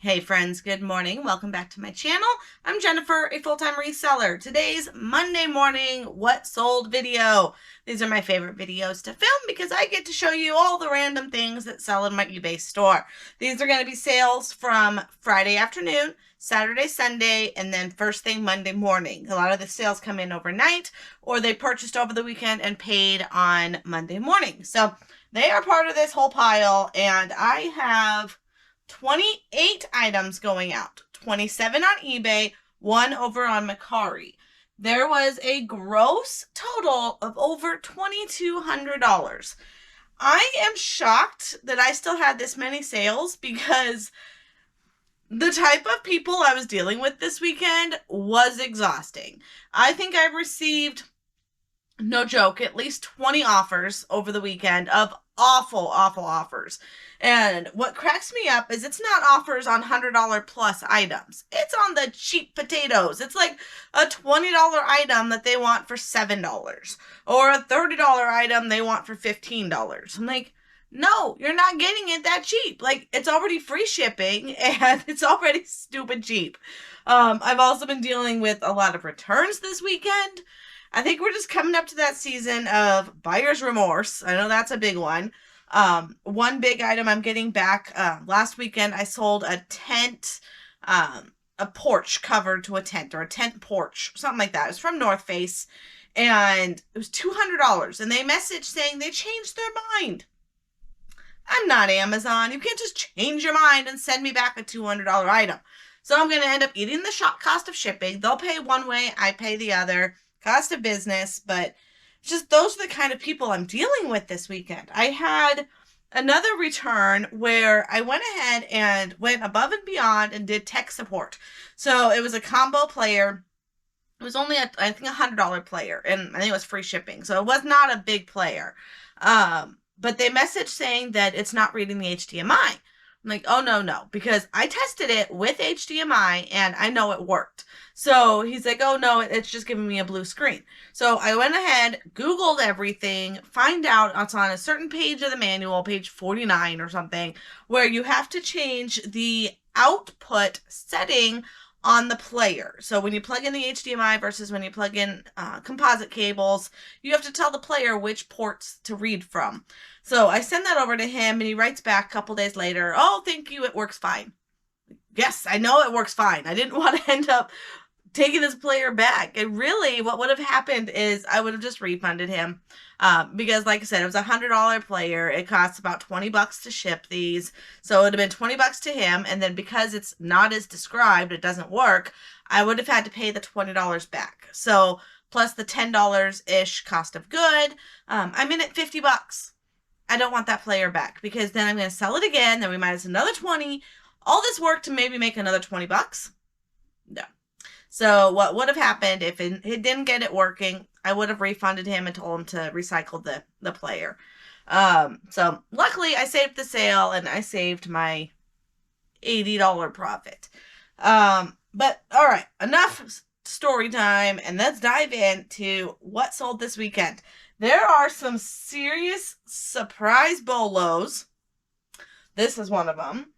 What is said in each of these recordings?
Hey friends, good morning. Welcome back to my channel. I'm Jennifer, a full-time reseller. Today's Monday morning what sold video. These are my favorite videos to film because I get to show you all the random things that sell in my eBay store. These are going to be sales from Friday afternoon, Saturday, Sunday, and then first thing Monday morning. A lot of the sales come in overnight or they purchased over the weekend and paid on Monday morning. So they are part of this whole pile, and I have 28 items going out, 27 on eBay, one over on Mercari. There was a gross total of over $2,200. I am shocked that I still had this many sales because the type of people I was dealing with this weekend was exhausting. I think I've received, no joke, at least 20 offers over the weekend of awful offers. And what cracks me up is it's not offers on $100 plus items. It's on the cheap potatoes. It's like a $20 item that they want for $7 or a $30 item they want for $15. I'm like, no, you're not getting it that cheap. Like, it's already free shipping and it's already stupid cheap. I've also been dealing with a lot of returns this weekend. I think we're just coming up to that season of buyer's remorse. I know that's a big one. One big item I'm getting back, last weekend I sold a tent, a porch covered to a tent, or a tent porch, something like that. It was from North Face, and it was $200, and they messaged saying they changed their mind. I'm not Amazon. You can't just change your mind and send me back a $200 item. So I'm going to end up eating the cost of shipping. They'll pay one way, I pay the other. Cost of business, but just those are the kind of people I'm dealing with this weekend. I had another return where I went ahead and went above and beyond and did tech support. So it was a combo player. It was only, I think, $100 player, and I think it was free shipping. So it was not a big player. But they messaged saying that it's not reading the HDMI. I'm like, oh, no, because I tested it with HDMI and I know it worked. So he's like, oh, no, it's just giving me a blue screen. So I went ahead, Googled everything, find out it's on a certain page of the manual, page 49 or something, where you have to change the output setting on the player. So when you plug in the HDMI versus when you plug in composite cables, you have to tell the player which ports to read from. So I send that over to him, and he writes back a couple days later, oh, thank you, it works fine. Yes, I know it works fine. I didn't want to end up taking this player back. And really, what would have happened is I would have just refunded him. Because, like I said, it was a $100 player. It costs about $20 to ship these. So it would have been $20 to him. And then because it's not as described, it doesn't work, I would have had to pay the $20 back. So plus the $10-ish cost of good, I'm in at $50. I don't want that player back because then I'm going to sell it again. Then we minus another 20. All this work to maybe make another $20? No. So what would have happened if it didn't get it working, I would have refunded him and told him to recycle the player. So luckily I saved the sale and I saved my $80 profit. But all right, enough story time, and let's dive into what sold this weekend. There are some serious surprise bolos. This is one of them.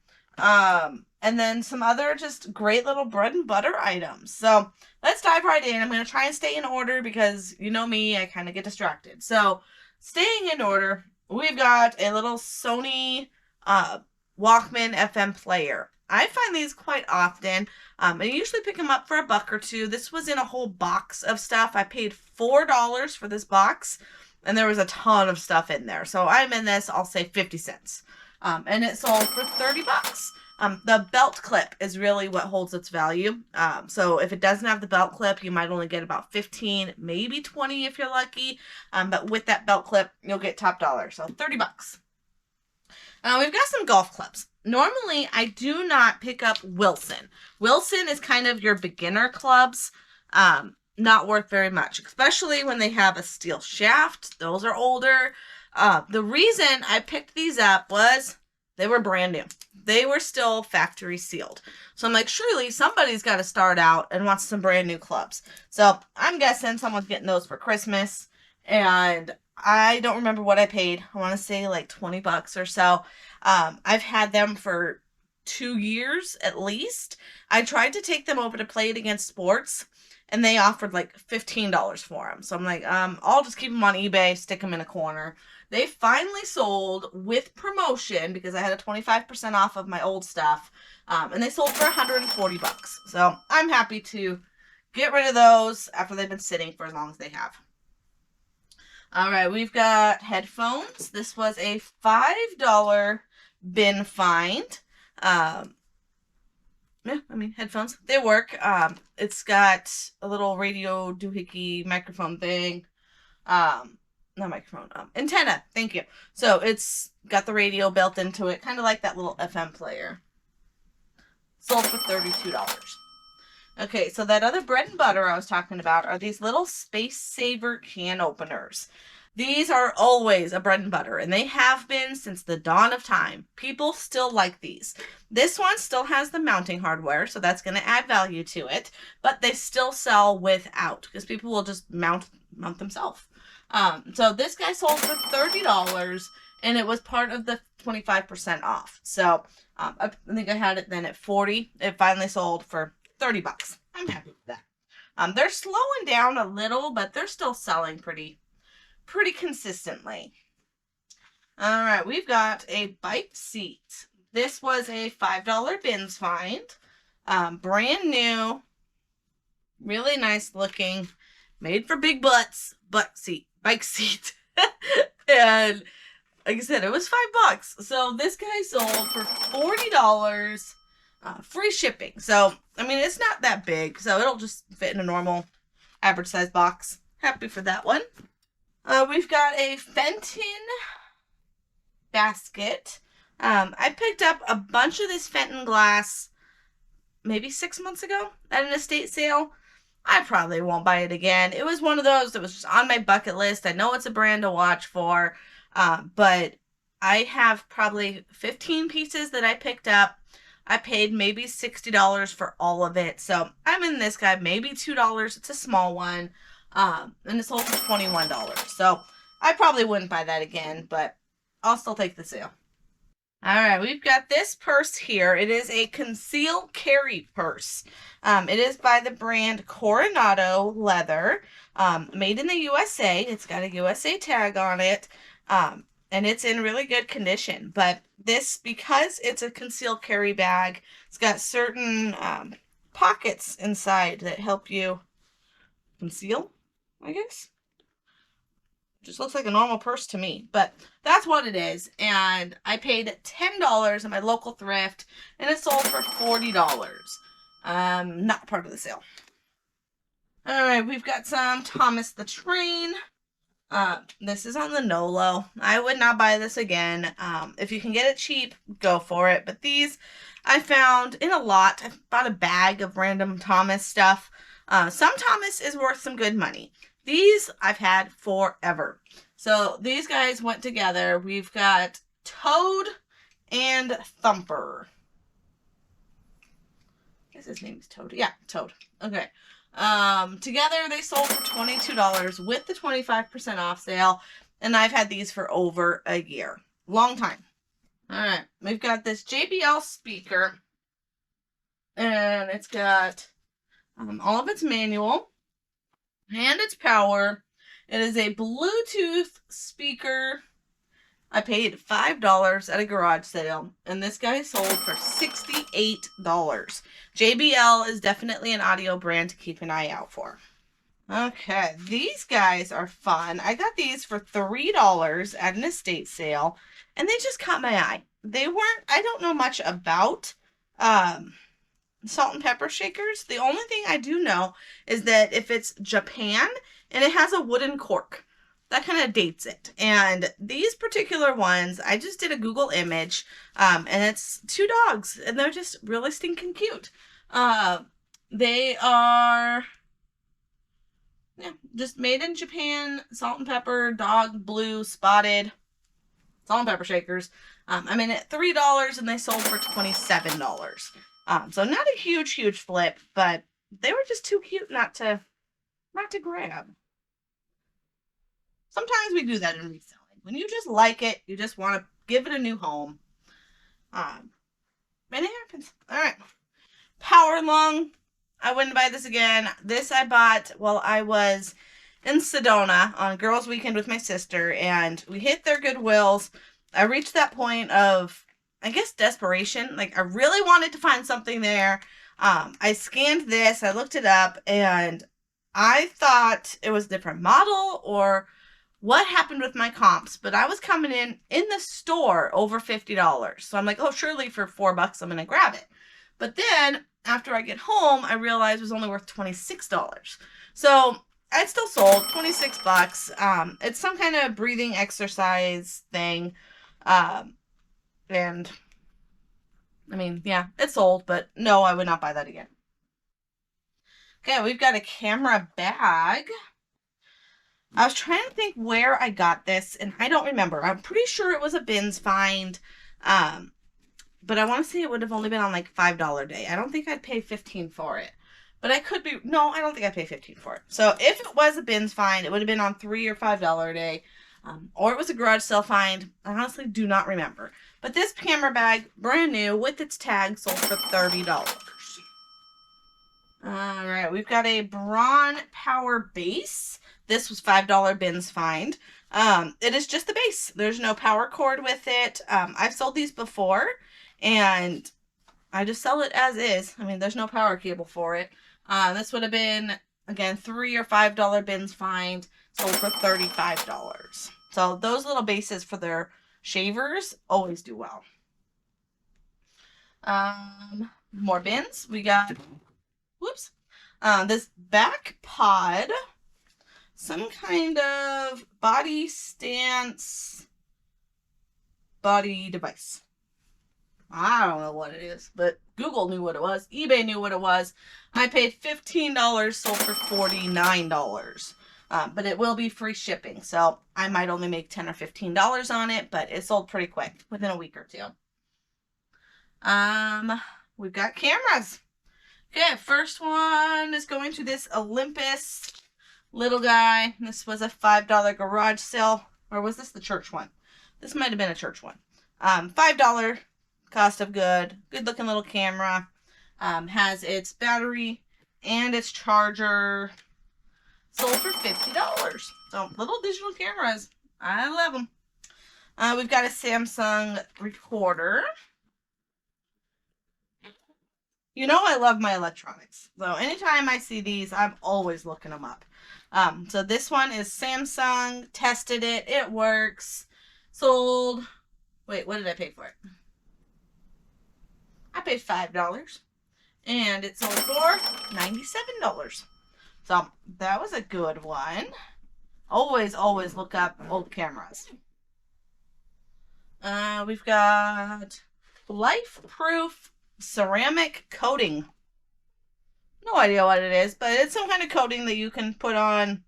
And then some other just great little bread and butter items. So let's dive right in. I'm going to try and stay in order because you know me, I kind of get distracted. So staying in order, we've got a little Sony Walkman FM player. I find these quite often. I usually pick them up for $1 or $2. This was in a whole box of stuff. I paid $4 for this box, and there was a ton of stuff in there. So I'm in this, I'll say 50 cents. And it sold for $30. The belt clip is really what holds its value. So if it doesn't have the belt clip, you might only get about 15, maybe 20 if you're lucky. But with that belt clip, you'll get top dollar. So $30. We've got some golf clubs. Normally, I do not pick up Wilson. Wilson is kind of your beginner clubs. Not worth very much, especially when they have a steel shaft. Those are older. The reason I picked these up was they were brand new. They were still factory sealed. So I'm like, surely somebody's got to start out and wants some brand new clubs. So I'm guessing someone's getting those for Christmas. And I don't remember what I paid. I want to say like $20 or so. I've had them for 2 years at least. I tried to take them over to Play It Against Sports, and they offered like $15 for them. So I'm like, I'll just keep them on eBay, stick them in a corner. They finally sold with promotion because I had a 25% off of my old stuff. And they sold for $140. So I'm happy to get rid of those after they've been sitting for as long as they have. All right, we've got headphones. This was a $5 bin find. Yeah, I mean, headphones, they work. It's got a little radio doohickey microphone thing. Not microphone, antenna, thank you. So it's got the radio built into it, kind of like that little FM player. Sold for $32. Okay, so that other bread and butter I was talking about are these little Space Saver can openers. These are always a bread and butter, and they have been since the dawn of time. People still like these. This one still has the mounting hardware, so that's going to add value to it, but they still sell without, because people will just mount themselves. So this guy sold for $30, and it was part of the 25% off. So I think I had it then at $40. It finally sold for $30. I'm happy with that. They're slowing down a little, but they're still selling pretty consistently. All right, we've got a bike seat. This was a $5 bins find. Brand new, really nice looking, made for big butts, bike seat. And like I said, it was $5. So this guy sold for $40. Free shipping. So, I mean, it's not that big, so it'll just fit in a normal average size box. Happy for that one. We've got a Fenton basket. I picked up a bunch of this Fenton glass maybe 6 months ago at an estate sale. I probably won't buy it again. It was one of those that was just on my bucket list. I know it's a brand to watch for, but I have probably 15 pieces that I picked up. I paid maybe $60 for all of it. So I'm in this guy, maybe $2. It's a small one. And it sold for $21. So I probably wouldn't buy that again, but I'll still take the sale. All right, we've got this purse here. It is a conceal carry purse. It is by the brand Coronado Leather, made in the USA. It's got a USA tag on it. And it's in really good condition. But this, because it's a concealed carry bag, it's got certain pockets inside that help you conceal, I guess. Just looks like a normal purse to me, but that's what it is. And I paid $10 at my local thrift, and it sold for $40. Not part of the sale. All right, we've got some Thomas the Train. This is on the NOLO. I would not buy this again. If you can get it cheap, go for it. But these I found in a lot. I bought a bag of random Thomas stuff. Some Thomas is worth some good money. These I've had forever. So these guys went together. We've got Toad and Thumper. I guess his name is Toad. Yeah, Toad. Okay. Together they sold for $22 with the 25% off sale. And I've had these for over a year. Long time. All right. We've got this JBL speaker. And it's got all of its manual and its power. It is a Bluetooth speaker. I paid $5 at a garage sale, and this guy sold for $68. JBL is definitely an audio brand to keep an eye out for. Okay, these guys are fun. I got these for $3 at an estate sale, and they just caught my eye. They weren't, I don't know much about salt and pepper shakers. The only thing I do know is that if it's Japan and it has a wooden cork, that kind of dates it. And these particular ones, I just did a Google image, and it's 2 dogs, and they're just really stinking cute. They are just made in Japan, salt and pepper, dog, blue, spotted, salt and pepper shakers. I'm in at $3, and they sold for $27. So not a huge flip, but they were just too cute not to grab. Sometimes we do that in reselling. When you just like it, you just want to give it a new home. And it happens. All right. Power Lung. I wouldn't buy this again. This I bought while I was in Sedona on Girls Weekend with my sister, and we hit their Goodwills. I reached that point of, I guess, desperation. Like, I really wanted to find something there. I scanned this, I looked it up, and I thought it was a different model or what happened with my comps, but I was coming in the store over $50. So I'm like, oh, surely for $4 I'm going to grab it. But then after I get home, I realized it was only worth $26. So I still sold $26. It's some kind of breathing exercise thing. And I mean, yeah, it sold, but no, I would not buy that again. Okay, we've got a camera bag. I was trying to think where I got this, and I don't remember. I'm pretty sure it was a bins find. But I want to say it would have only been on like $5 day. I don't think I'd pay $15 for it. But I could be, no, I don't think I'd pay $15 for it. So if it was a bins find, it would have been on $3 or $5 a day. Or it was a garage sale find. I honestly do not remember. But this camera bag, brand new, with its tag, sold for $30. Alright, we've got a Braun Power base. This was $5 bins find. It is just the base. There's no power cord with it. I've sold these before, and I just sell it as is. I mean, there's no power cable for it. This would have been, again, $3 or $5 bins find, sold for $35. So those little bases for their shavers always do well. More bins. We got, whoops, this back pod, some kind of body stance body device. I don't know what it is, but Google knew what it was. eBay knew what it was. I paid $15, sold for $49. But it will be free shipping, so I might only make $10 or $15 on it, but it sold pretty quick, within a week or two. We've got cameras. Okay, first one is going to this Olympus little guy. This was a $5 garage sale, or was this the church one? This might have been a church one. $5 cost of good looking little camera. Has its battery and its charger. Sold for $50. So little digital cameras, I love them. We've got a Samsung recorder. You know I love my electronics, so anytime I see these, I'm always looking them up. So this one is Samsung. Tested it. It works. Sold. Wait, what did I pay for it? I paid $5. And it sold for $97. So that was a good one. Always look up old cameras. We've got Life-Proof ceramic coating. No idea what it is, but it's some kind of coating that you can put on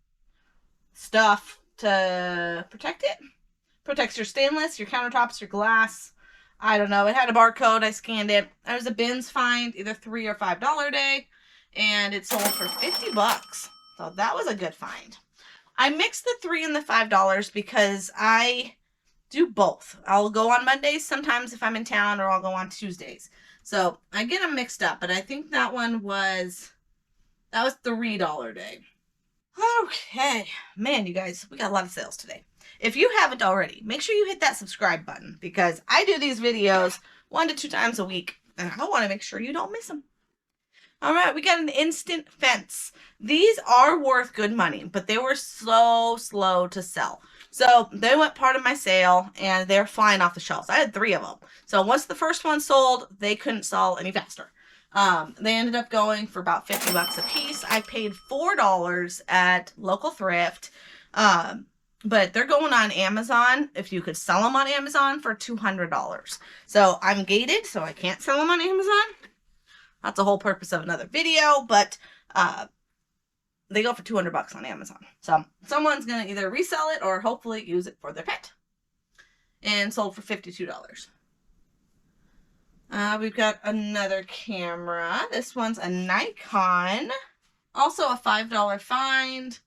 stuff to protect it. Protects your stainless, your countertops, your glass. I don't know. It had a barcode. I scanned it. It was a bins find, either $3 or $5 a day, and it sold for $50. So that was a good find. I mixed the $3 and the $5 because I do both. I'll go on Mondays sometimes if I'm in town, or I'll go on Tuesdays. So I get them mixed up, but I think that was $3 a day. Okay, man, you guys, we got a lot of sales today. If you haven't already, make sure you hit that subscribe button, because I do these videos 1 to 2 times a week, and I want to make sure you don't miss them. All right, we got an instant fence. These are worth good money, but they were so slow to sell. So they went part of my sale, and they're flying off the shelves. I had 3 of them. So once the first one sold, they couldn't sell any faster. They ended up going for about $50 a piece. I paid $4 at local thrift. But they're going on Amazon, if you could sell them on Amazon, for $200. So I'm gated, so I can't sell them on Amazon. That's the whole purpose of another video, but they go for $200 on Amazon. So someone's going to either resell it or hopefully use it for their pet. And sold for $52. We've got another camera. This one's a Nikon. Also a $5 find.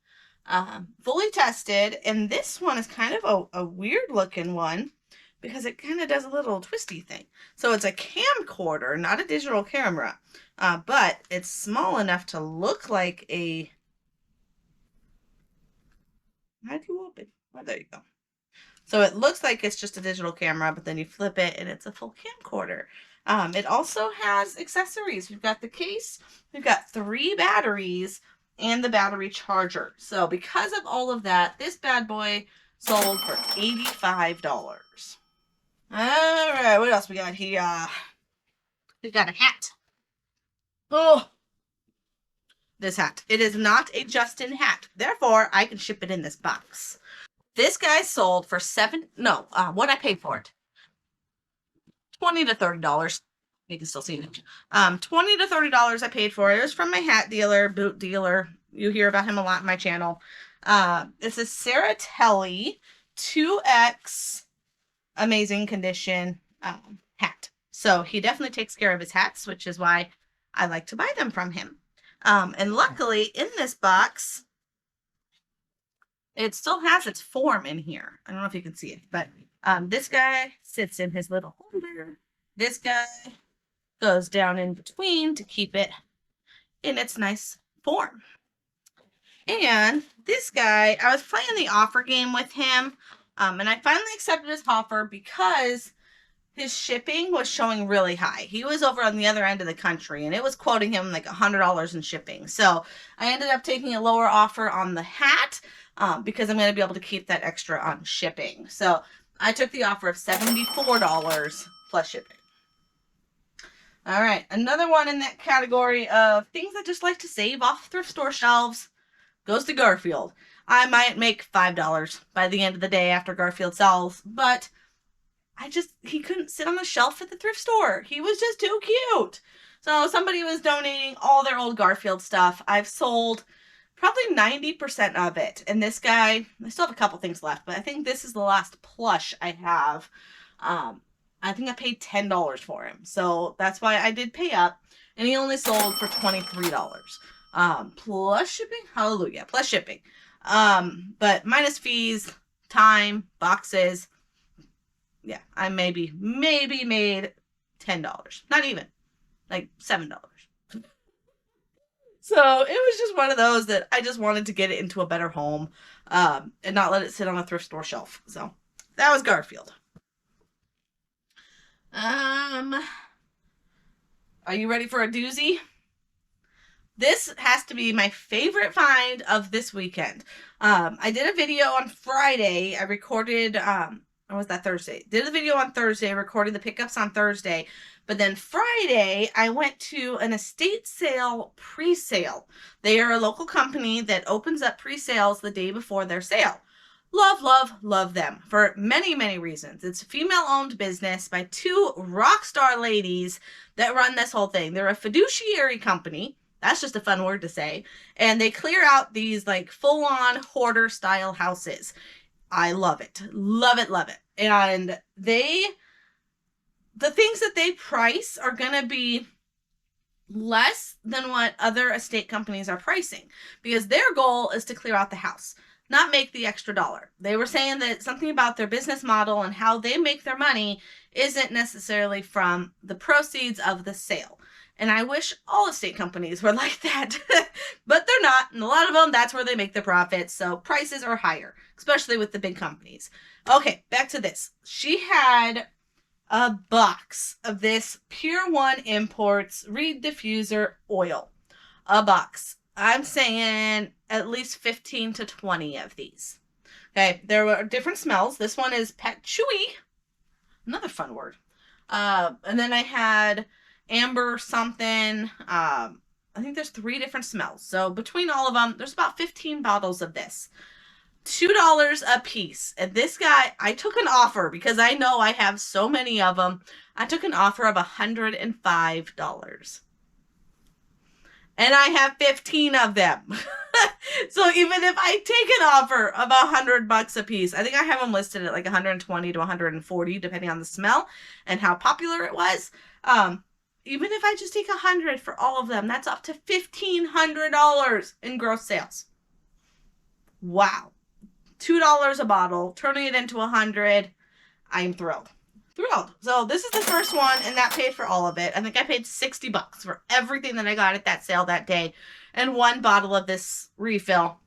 Fully tested. And this one is kind of a weird looking one. because it kind of does a little twisty thing. So it's a camcorder, not a digital camera, but it's small enough to look like a... How do you open? Oh, there you go. So it looks like it's just a digital camera, but then you flip it and it's a full camcorder. It also has accessories. We've got the case, we've got 3 batteries, and the battery charger. So because of all of that, this bad boy sold for $85. All right, what else we got here? We got a hat. Oh, this hat. It is not a Justin hat. Therefore, I can ship it in this box. This guy sold for what I paid for it? $20 to $30. You can still see it. $20 to $30 I paid for it. It was from my hat dealer, boot dealer. You hear about him a lot in my channel. It's a Saratelli 2X amazing condition hat. So he definitely takes care of his hats, which is why I like to buy them from him. And luckily in this box, it still has its form in here. I don't know if you can see it, but this guy sits in his little holder. This guy goes down in between to keep it in its nice form. And this guy, I was playing the offer game with him, and I finally accepted his offer because his shipping was showing really high. He was over on the other end of the country, and it was quoting him like $100 in shipping. So I ended up taking a lower offer on the hat because I'm going to be able to keep that extra on shipping. So I took the offer of $74 plus shipping. All right, another one in that category of things I just like to save off thrift store shelves goes to Garfield. I might make $5 by the end of the day after Garfield sells, but he couldn't sit on the shelf at the thrift store. He was just too cute. So somebody was donating all their old Garfield stuff. I've sold probably 90% of it. And this guy, I still have a couple things left, but I think this is the last plush I have. I think I paid $10 for him. So that's why I did pay up. And he only sold for $23. Plus shipping? Hallelujah. Plus shipping. But minus fees, time, boxes. Yeah, I maybe made $10. Not even. Like $7. So it was just one of those that I just wanted to get it into a better home and not let it sit on a thrift store shelf. So that was Garfield. Are you ready for a doozy? This has to be my favorite find of this weekend. I did a video on Friday. I recorded, or was that Thursday? Did a video on Thursday, recorded the pickups on Thursday. But then Friday, I went to an estate sale pre-sale. They are a local company that opens up pre-sales the day before their sale. Love, love, love them for many, many reasons. It's a female-owned business by 2 rock star ladies that run this whole thing. They're a fiduciary company. That's just a fun word to say. And they clear out these like full-on hoarder-style houses. I love it. Love it, love it. And the things that they price are going to be less than what other estate companies are pricing because their goal is to clear out the house, not make the extra dollar. They were saying that something about their business model and how they make their money isn't necessarily from the proceeds of the sale. And I wish all estate companies were like that, but they're not. And a lot of them, that's where they make their profits. So prices are higher, especially with the big companies. Okay, back to this. She had a box of this Pure One Imports Reed Diffuser Oil. A box. I'm saying at least 15 to 20 of these. Okay, there were different smells. This one is patchouli. Another fun word. And then I had amber something. I think there's 3 different smells. So between all of them, there's about 15 bottles of this. $2 a piece. And this guy, I took an offer because I know I have so many of them. I took an offer of $105. And I have 15 of them. So even if I take an offer of $100 a piece, I think I have them listed at like 120 to 140, depending on the smell and how popular it was. Even if I just take 100 for all of them, that's up to $1,500 in gross sales. Wow. $2 a bottle, turning it into 100. I'm thrilled. Thrilled. So this is the first one, and that paid for all of it. I think I paid $60 for everything that I got at that sale that day. And one bottle of this refill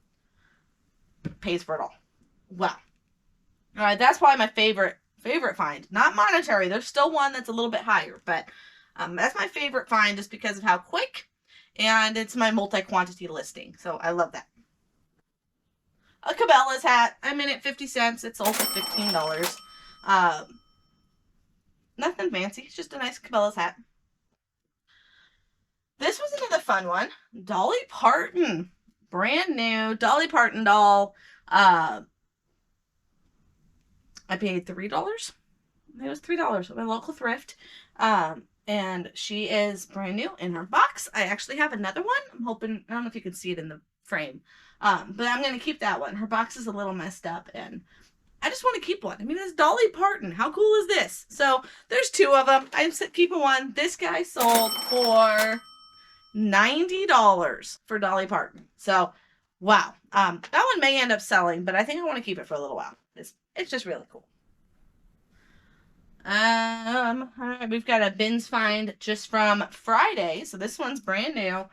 pays for it all. Wow. All right, that's probably my favorite find. Not monetary. There's still one that's a little bit higher, but that's my favorite find just because of how quick, and it's my multi-quantity listing. So I love that. A Cabela's hat. I'm in at 50 cents. It's also $15. Nothing fancy. It's just a nice Cabela's hat. This was another fun one. Dolly Parton. Brand new Dolly Parton doll. I paid $3. It was $3 at my local thrift. And she is brand new in her box. I actually have another one. I'm hoping, I don't know if you can see it in the frame. But I'm going to keep that one. Her box is a little messed up, and I just want to keep one. I mean, it's Dolly Parton. How cool is this? So there's two of them. I'm keeping one. This guy sold for $90 for Dolly Parton. So, wow. That one may end up selling, but I think I want to keep it for a little while. It's just really cool. All right, we've got a bins find just from Friday. So this one's brand new.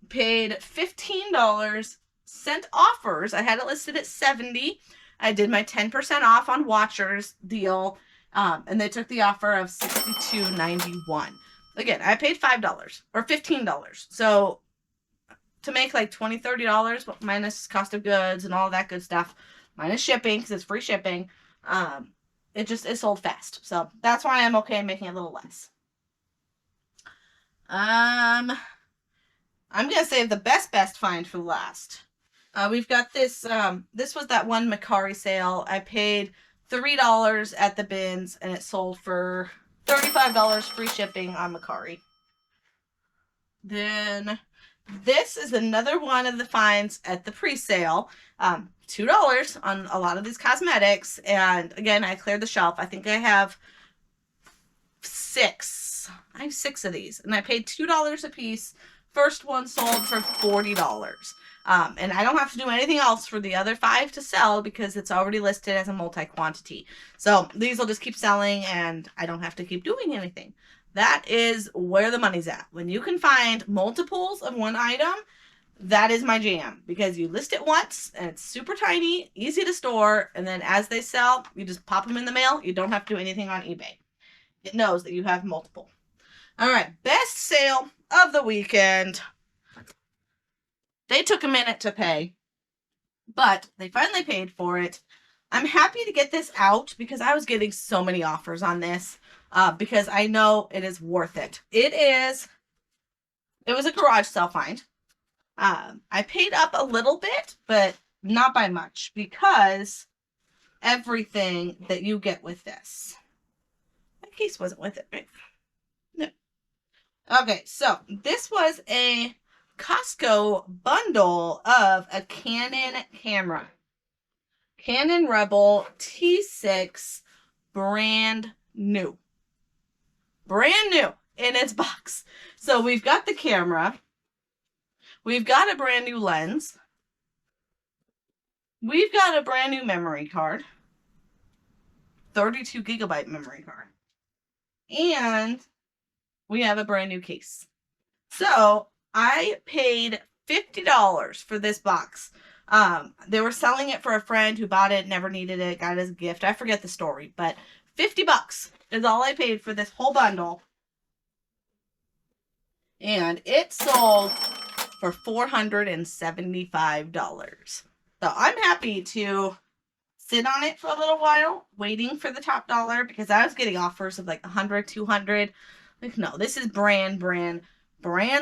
Paid $15, sent offers. I had it listed at $70. I did my 10% off on Watchers deal, and they took the offer of $62.91. Again, I paid $5 or $15. So to make like $20, $30, but minus cost of goods and all that good stuff, minus shipping because it's free shipping, it sold fast. So that's why I'm okay making a little less. I'm gonna save the best find for last. We've got this. This was that one Macari sale. I paid $3 at the bins, and it sold for $35 free shipping on Macari. Then this is another one of the finds at the pre-sale. $2 on a lot of these cosmetics, and again, I cleared the shelf. I think I have 6. I have 6 of these, and I paid $2 a piece. First one sold for $40. And I don't have to do anything else for the other 5 to sell because it's already listed as a multi-quantity. So these will just keep selling, and I don't have to keep doing anything. That is where the money's at. When you can find multiples of one item, that is my jam, because you list it once and it's super tiny, easy to store, and then as they sell, you just pop them in the mail. You don't have to do anything on eBay. It knows that you have multiple. All right, best sale of the weekend. They took a minute to pay, but they finally paid for it. I'm happy to get this out because I was getting so many offers on this, because I know it is worth it. It was a garage sale find. I paid up a little bit, but not by much, because everything that you get with this. My case wasn't with it, right? No. Okay, so this was a Costco bundle of a Canon camera. Canon Rebel T6, brand new. Brand new in its box. So we've got the camera. We've got a brand new lens. We've got a brand new memory card. 32 gigabyte memory card. And we have a brand new case. So I paid $50 for this box. They were selling it for a friend who bought it, never needed it, got it as a gift. I forget the story, but $50 is all I paid for this whole bundle. And it sold for $475. So I'm happy to sit on it for a little while, waiting for the top dollar, because I was getting offers of like 100, 200. Like, no, this is brand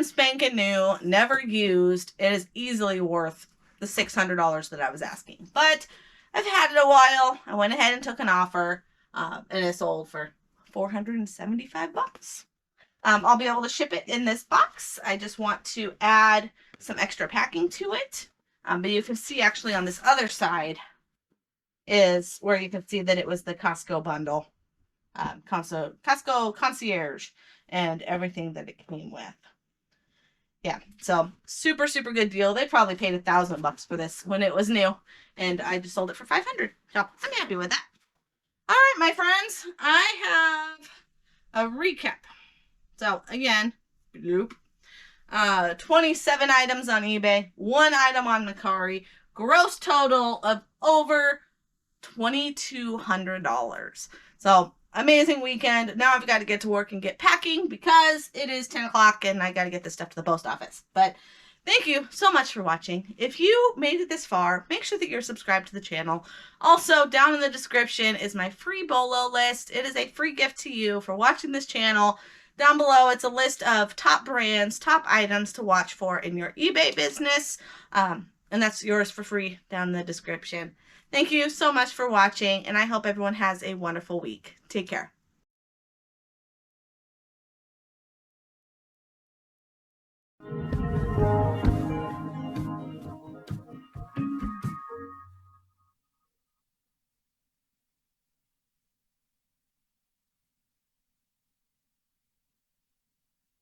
spanking new, never used. It is easily worth the $600 that I was asking. But I've had it a while. I went ahead and took an offer, and it sold for $475. I'll be able to ship it in this box. I just want to add some extra packing to it. But you can see actually on this other side is where you can see that it was the Costco bundle. Costco concierge and everything that it came with. Yeah, so super good deal. They probably paid $1,000 for this when it was new, and I just sold it for $500. So I'm happy with that. All right, my friends, I have a recap. So again, bloop. 27 items on eBay, 1 item on Mercari, gross total of over $2,200. So amazing weekend. Now I've got to get to work and get packing because it is 10 o'clock and I got to get this stuff to the post office. But thank you so much for watching. If you made it this far, make sure that you're subscribed to the channel. Also, down in the description is my free BOLO list. It is a free gift to you for watching this channel. Down below, it's a list of top brands, top items to watch for in your eBay business. And that's yours for free down in the description. Thank you so much for watching, and I hope everyone has a wonderful week. Take care.